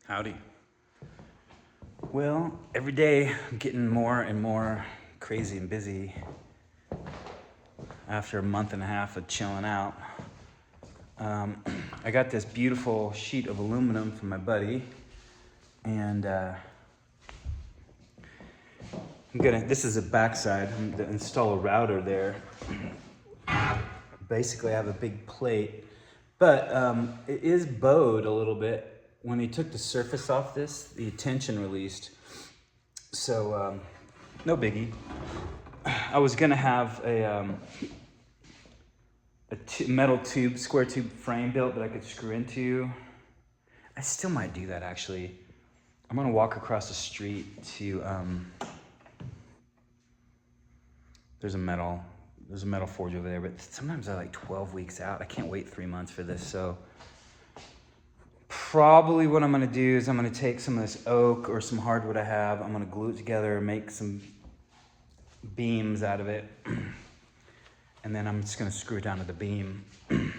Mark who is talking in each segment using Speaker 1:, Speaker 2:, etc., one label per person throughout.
Speaker 1: Howdy. Well, every day I'm getting more and more crazy and busy after a month and a half of chilling out. I got this beautiful sheet of aluminum from my buddy, and this is a backside, I'm gonna install a router there. Basically I have a big plate, but it is bowed a little bit. When he took the surface off this, the tension released. So, no biggie. I was gonna have a metal tube, square tube frame built that I could screw into. I still might do that actually. I'm gonna walk across the street to, there's a metal forge over there, but sometimes they're like 12 weeks out. I can't wait 3 months for this, so. Probably what I'm gonna do is I'm gonna take some of this oak or some hardwood I have, I'm gonna glue it together and make some beams out of it. And then I'm just gonna screw it down to the beam. You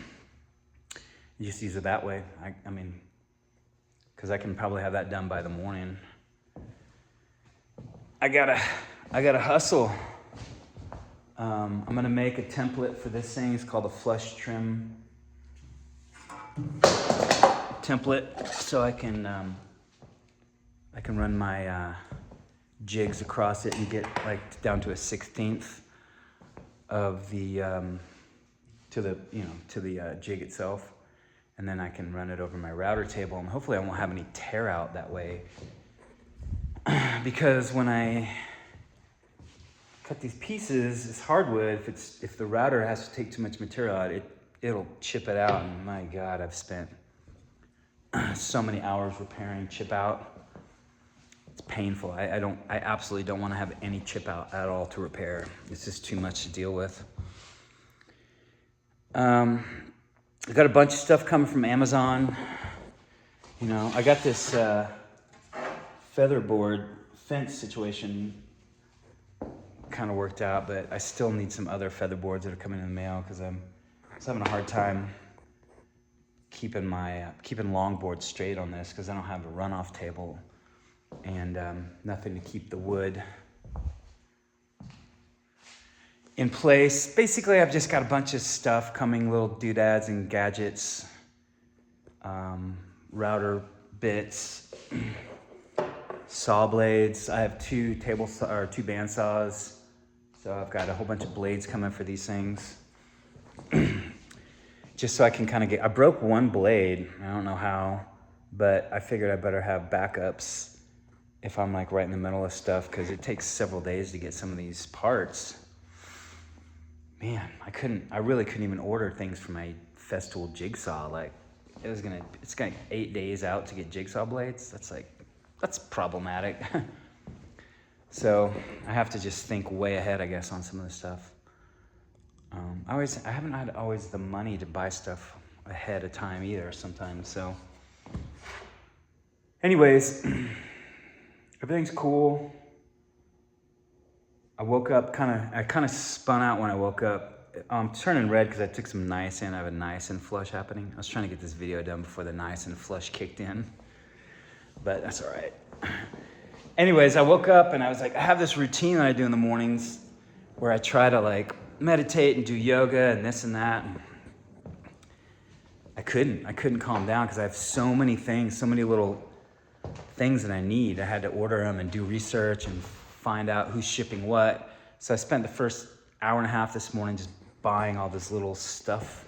Speaker 1: just use it that way. I mean, cause I can probably have that done by the morning. I gotta hustle. I'm gonna make a template for this thing. It's called a flush trim template, so I can run my jigs across it and get like down to a 1/16 of the to the jig itself, and then I can run it over my router table, and hopefully I won't have any tear out that way. Because when I cut these pieces, it's hardwood. If the router has to take too much material out, it'll chip it out. And my God, I've spent so many hours repairing chip out. It's painful. I absolutely don't want to have any chip out at all to repair. It's just too much to deal with. I got a bunch of stuff coming from Amazon. You know, I got this featherboard fence situation kind of worked out, but I still need some other featherboards that are coming in the mail because I'm just having a hard time keeping longboard straight on this because I don't have a runoff table and nothing to keep the wood in place. Basically, I've just got a bunch of stuff coming, little doodads and gadgets, router bits, saw blades. I have two band saws, so I've got a whole bunch of blades coming for these things. Just so I can kind of I broke one blade, I don't know how, but I figured I better have backups if I'm like right in the middle of stuff, because it takes several days to get some of these parts. Man, I really couldn't even order things for my Festool jigsaw. Like, it's gonna 8 days out to get jigsaw blades. That's problematic. So I have to just think way ahead, I guess, on some of this stuff. I haven't had always the money to buy stuff ahead of time either sometimes, so. Anyways, everything's cool. I woke up I kind of spun out when I woke up. I'm turning red because I took some niacin. I have a niacin flush happening. I was trying to get this video done before the niacin flush kicked in, but that's all right. Anyways, I woke up and I was like, I have this routine that I do in the mornings where I try to like meditate and do yoga and this and that. And I couldn't calm down because I have so many things, so many little things that I need. I had to order them and do research and find out who's shipping what. So I spent the first hour and a half this morning just buying all this little stuff.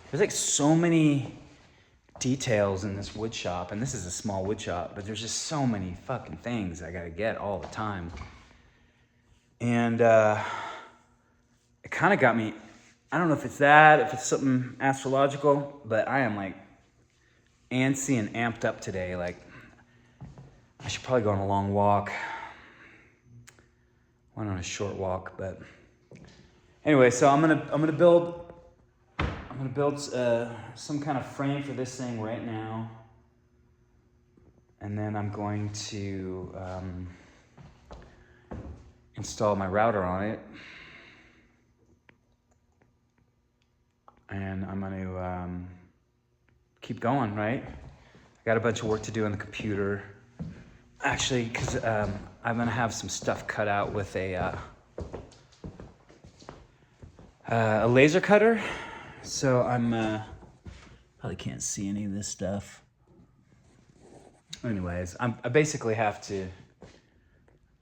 Speaker 1: There's like so many details in this wood shop, and this is a small wood shop, but there's just so many fucking things I gotta get all the time. And it kind of got me, I don't know if it's something astrological, but I am like antsy and amped up today. Like, I should probably go on a long walk. Went on a short walk, but anyway, so I'm gonna build some kind of frame for this thing right now, and then I'm going to install my router on it, and I'm going to keep going, right? I got a bunch of work to do on the computer. Actually, because I'm gonna have some stuff cut out with a laser cutter. So I'm probably can't see any of this stuff. Anyways, I basically have to.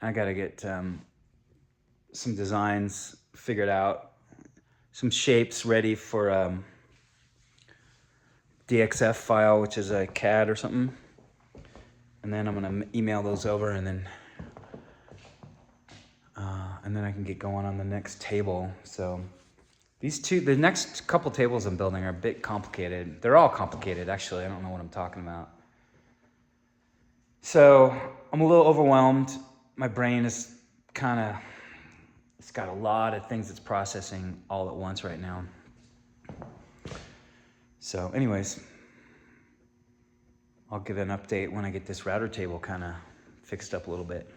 Speaker 1: I gotta get some designs figured out, some shapes ready for DXF file, which is a CAD or something. And then I'm gonna email those over, and then I can get going on the next table. So the next couple tables I'm building are a bit complicated. They're all complicated, actually. I don't know what I'm talking about. So I'm a little overwhelmed. My brain is it's got a lot of things it's processing all at once right now. So anyways, I'll give an update when I get this router table kind of fixed up a little bit.